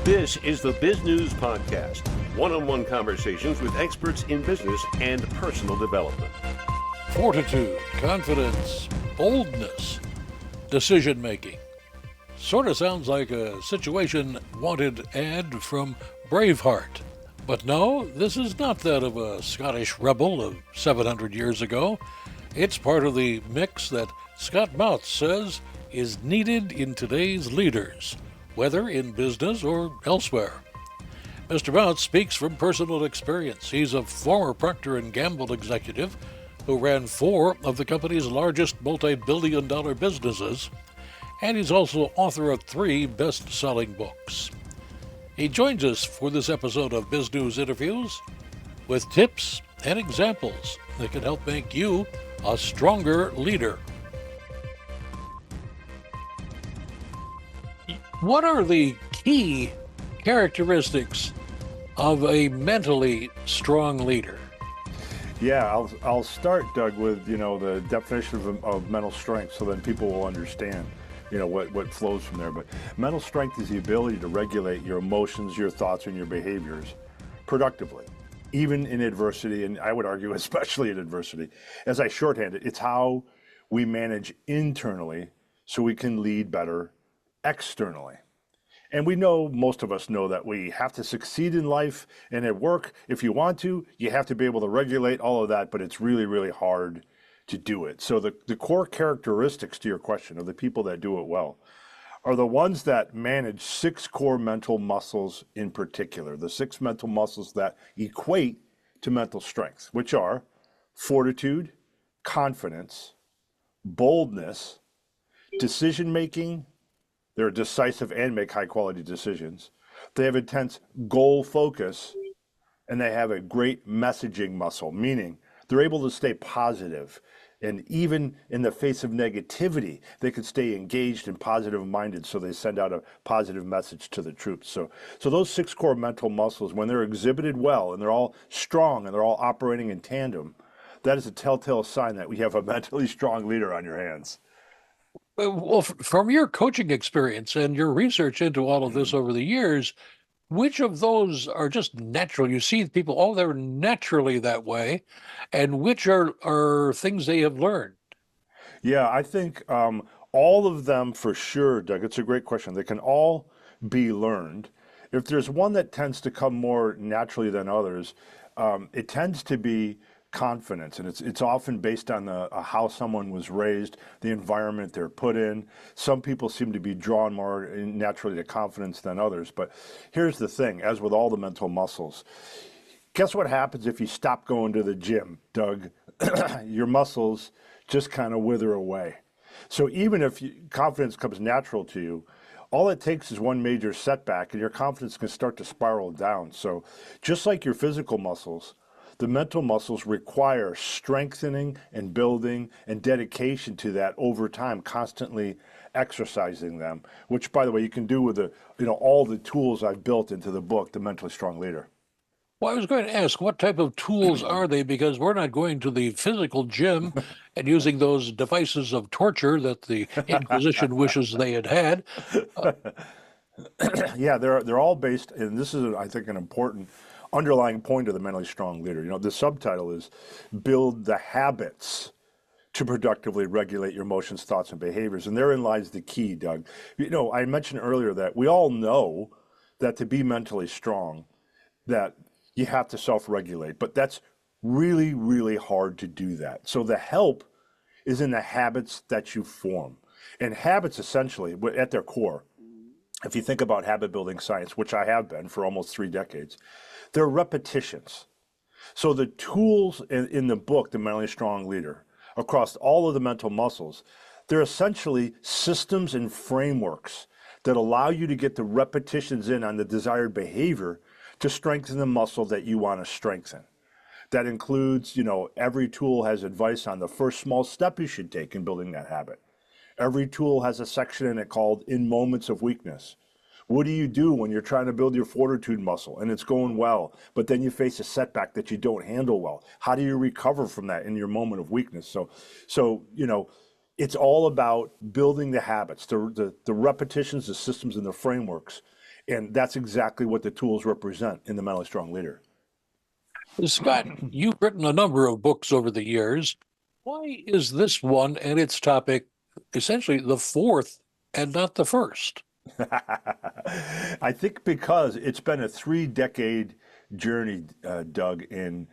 This is the Biz News Podcast, one-on-one conversations with experts in business and personal development. Fortitude, confidence, boldness, decision-making. Sort of sounds like a situation wanted ad from Braveheart. But no, this is not that of a Scottish rebel of 700 years ago. It's part of the mix that Scott Mautz says is needed in today's leaders, whether in business or elsewhere. Mr. Mautz speaks from personal experience. He's a former Procter Gamble executive who ran 4 of the company's largest multi-billion-dollar businesses, and he's also author of 3 best-selling books. He joins us for this episode of Bizgnus Interviews with tips and examples that can help make you a stronger leader. What are the key characteristics of a mentally strong leader? Yeah, I'll start, Doug, with the definition of mental strength, so then people will understand what flows from there. But mental strength is the ability to regulate your emotions, your thoughts, and your behaviors productively, even in adversity, and I would argue especially in adversity. As I shorthand it, it's how we manage internally so we can lead better externally. And we know, most of us know, that we have to succeed in life and at work. If you want to, you have to be able to regulate all of that, but it's really, really hard to do it. So the core characteristics, to your question, of the people that do it well are the ones that manage 6 core mental muscles in particular, the 6 mental muscles that equate to mental strength, which are fortitude, confidence, boldness, decision-making. They're decisive and make high-quality decisions. They have intense goal focus, and they have a great messaging muscle, meaning they're able to stay positive. And even in the face of negativity, they can stay engaged and positive-minded, so they send out a positive message to the troops. So those 6 core mental muscles, when they're exhibited well, and they're all strong, and they're all operating in tandem, that is a telltale sign that we have a mentally strong leader on your hands. Well, from your coaching experience and your research into all of this over the years, which of those are just natural? You see people, they're naturally that way, and which are things they have learned? Yeah, I think all of them for sure, Doug. It's a great question. They can all be learned. If there's one that tends to come more naturally than others, it tends to be confidence, and it's often based on how someone was raised, the environment they're put in. Some people seem to be drawn more naturally to confidence than others. But here's the thing, as with all the mental muscles, guess what happens if you stop going to the gym, Doug? Your muscles just kind of wither away. So even if confidence comes natural to you, all it takes is one major setback and your confidence can start to spiral down. So just like your physical muscles, the mental muscles require strengthening and building and dedication to that over time, constantly exercising them, which, by the way, you can do with all the tools I've built into the book, The Mentally Strong Leader. Well, I was going to ask, what type of tools are they? Because we're not going to the physical gym and using those devices of torture that the Inquisition wishes they had had. Yeah, they're all based, and this is, I think, an important underlying point of the mentally strong leader. The subtitle is Build the Habits to Productively Regulate Your Emotions, Thoughts, and Behaviors. And therein lies the key, Doug. I mentioned earlier that we all know that to be mentally strong, that you have to self-regulate, but that's really, really hard to do that. So the help is in the habits that you form. And habits, essentially, at their core, if you think about habit building science, which I have been for almost 3 decades, they're repetitions. So the tools in the book, The Mentally Strong Leader, across all of the mental muscles, they're essentially systems and frameworks that allow you to get the repetitions in on the desired behavior to strengthen the muscle that you want to strengthen. That includes, every tool has advice on the first small step you should take in building that habit. Every tool has a section in it called In Moments of Weakness. What do you do when you're trying to build your fortitude muscle and it's going well, but then you face a setback that you don't handle well? How do you recover from that in your moment of weakness? So it's all about building the habits, the repetitions, the systems, and the frameworks And that's exactly what the tools represent in the mentally strong leader. Scott, you've written a number of books over the years. Why is this one and its topic essentially the fourth and not the first? I think because it's been a 3-decade journey, Doug, in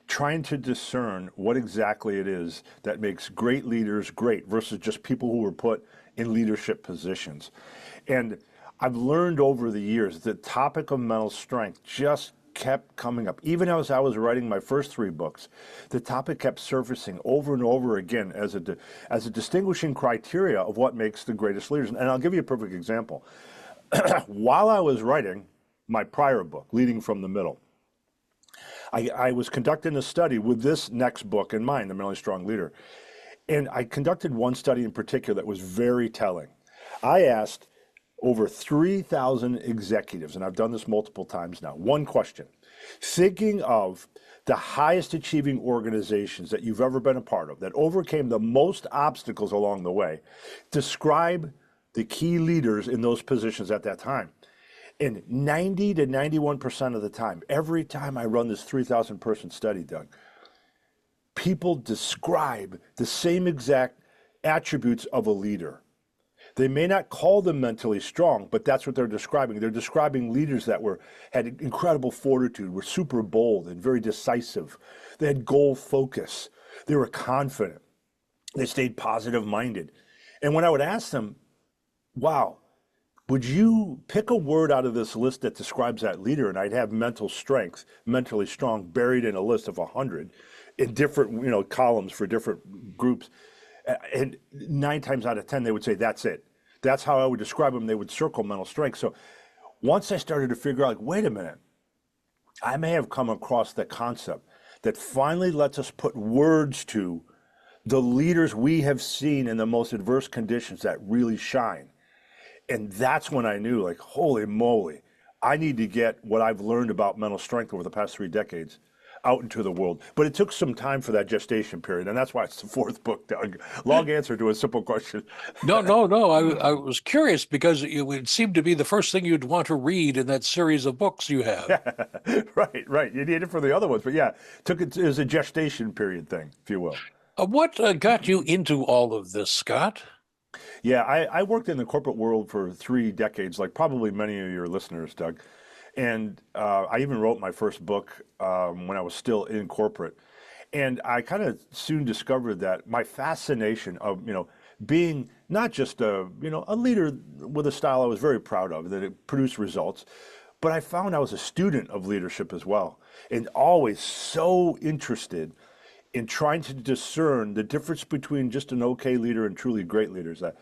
trying to discern what exactly it is that makes great leaders great versus just people who were put in leadership positions. And I've learned over the years the topic of mental strength just kept coming up. Even as I was writing my first 3 books, the topic kept surfacing over and over again as a distinguishing criteria of what makes the greatest leaders. And I'll give you a perfect example. While I was writing my prior book, Leading from the Middle, I was conducting a study with this next book in mind, The Mentally Strong Leader. And I conducted one study in particular that was very telling. I asked over 3,000 executives, and I've done this multiple times now, one question. Thinking of the highest achieving organizations that you've ever been a part of, that overcame the most obstacles along the way, describe the key leaders in those positions at that time. And 90 to 91% of the time, every time I run this 3,000 person study, Doug, people describe the same exact attributes of a leader. They may not call them mentally strong, but that's what they're describing. They're describing leaders that had incredible fortitude, were super bold and very decisive. They had goal focus. They were confident. They stayed positive-minded. And when I would ask them, wow, would you pick a word out of this list that describes that leader? And I'd have mental strength, mentally strong, buried in a list of 100 in different columns for different groups. And 9 times out of 10, they would say, that's it. That's how I would describe them. They would circle mental strength. So once I started to figure out, like, wait a minute, I may have come across the concept that finally lets us put words to the leaders we have seen in the most adverse conditions that really shine. And that's when I knew, like, holy moly, I need to get what I've learned about mental strength over the past 3 decades out into the world. But it took some time for that gestation period, and that's why it's the 4th book, Doug. Long answer to a simple question. No. I was curious because it would seem to be the first thing you'd want to read in that series of books you have. Right. You need it for the other ones. But yeah, took it as a gestation period thing, if you will. What got you into all of this, Scott? Yeah, I worked in the corporate world for 3 decades, like probably many of your listeners, Doug. And I even wrote my first book when I was still in corporate. And I kind of soon discovered that my fascination of, being not just a leader with a style I was very proud of, that it produced results, but I found I was a student of leadership as well, and always so interested in trying to discern the difference between just an okay leader and truly great leaders. That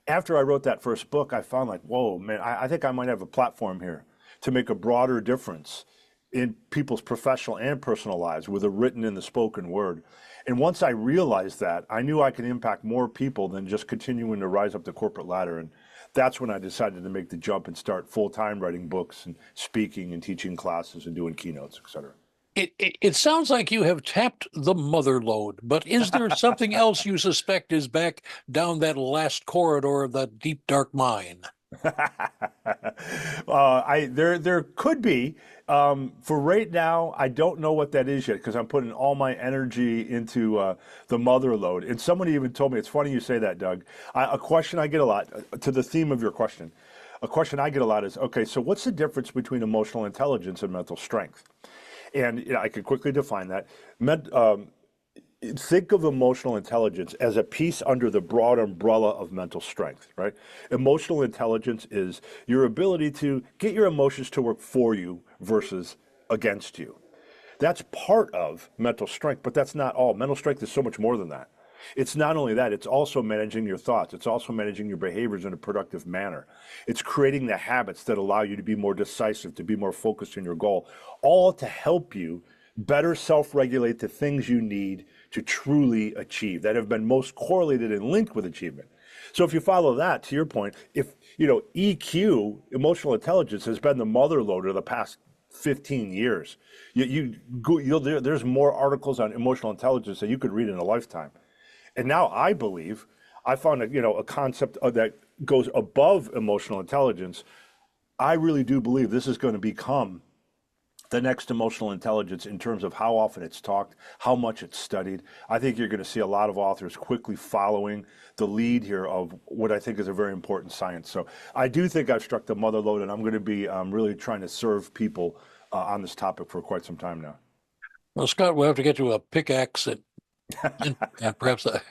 after I wrote that first book, I found, like, whoa, man, I think I might have a platform here to make a broader difference in people's professional and personal lives with the written and the spoken word. And once I realized that, I knew I could impact more people than just continuing to rise up the corporate ladder. And that's when I decided to make the jump and start full-time writing books and speaking and teaching classes and doing keynotes, et cetera. It sounds like you have tapped the mother lode, but is there something else you suspect is back down that last corridor of that deep, dark mine? There could be. For right now, I don't know what that is yet because I'm putting all my energy into the mother lode. And somebody even told me, it's funny you say that, Doug. A question I get a lot, to the theme of your question, a question I get a lot is, okay, so what's the difference between emotional intelligence and mental strength? And I could quickly define that. Think of emotional intelligence as a piece under the broad umbrella of mental strength, right? Emotional intelligence is your ability to get your emotions to work for you versus against you. That's part of mental strength, but that's not all. Mental strength is so much more than that. It's not only that, it's also managing your thoughts. It's also managing your behaviors in a productive manner. It's creating the habits that allow you to be more decisive, to be more focused in your goal, all to help you better self-regulate the things you need to truly achieve that have been most correlated and linked with achievement. So if you follow that, to your point, if EQ, emotional intelligence, has been the mother lode of the past 15 years, there's more articles on emotional intelligence that you could read in a lifetime. And now I believe I found a concept that goes above emotional intelligence, I really do believe this is going to become the next emotional intelligence in terms of how often it's talked, how much it's studied. I think you're going to see a lot of authors quickly following the lead here of what I think is a very important science. So I do think I've struck the mother lode, and I'm going to be really trying to serve people on this topic for quite some time now. Well, Scott, we'll have to get you a pickaxe and perhaps a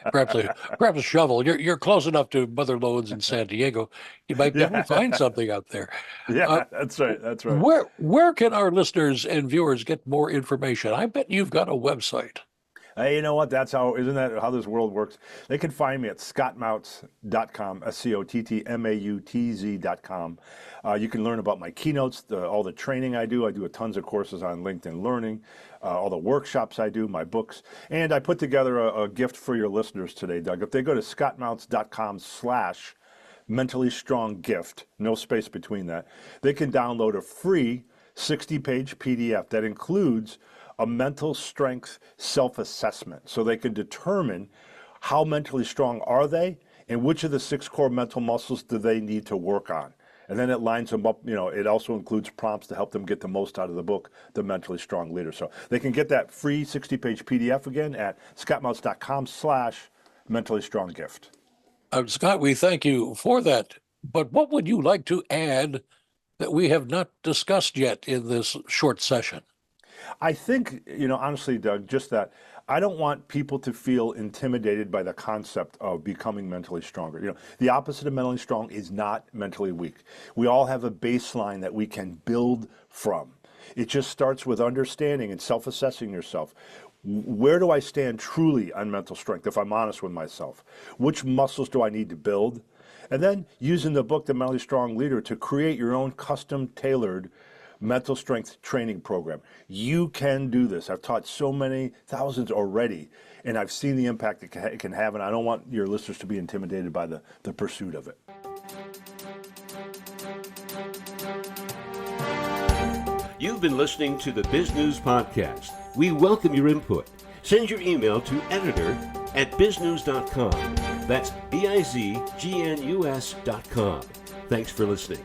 shovel. You're close enough to mother lodes in San Diego. You might be able to find something out there. Yeah, that's right. Where can our listeners and viewers get more information? I bet you've got a website. Hey, you know what? Isn't that how this world works? They can find me at scottmautz.com, SCOTTMAUTZ.com. You can learn about my keynotes, all the training I do. I do tons of courses on LinkedIn Learning, all the workshops I do, my books. And I put together a gift for your listeners today, Doug. If they go to scottmautz.com/mentally strong gift, no space between that, they can download a free 60-page PDF that includes a mental strength self-assessment, so they can determine how mentally strong are they and which of the 6 core mental muscles do they need to work on. And then it lines them up. It also includes prompts to help them get the most out of the book, The Mentally Strong Leader. So they can get that free 60-page PDF again at scottmautz.com/mentally strong gift. Scott, we thank you for that. But what would you like to add that we have not discussed yet in this short session? I think, honestly, Doug, just that I don't want people to feel intimidated by the concept of becoming mentally stronger. The opposite of mentally strong is not mentally weak. We all have a baseline that we can build from. It just starts with understanding and self-assessing yourself. Where do I stand truly on mental strength, if I'm honest with myself? Which muscles do I need to build? And then using the book, The Mentally Strong Leader, to create your own custom-tailored mental strength training program. You can do this. I've taught so many thousands already, and I've seen the impact it can have, and I don't want your listeners to be intimidated by the pursuit of it. You've been listening to the Biz News Podcast. We welcome your input. Send your email to editor@biznews.com. That's BIZGNUS.com. Thanks for listening.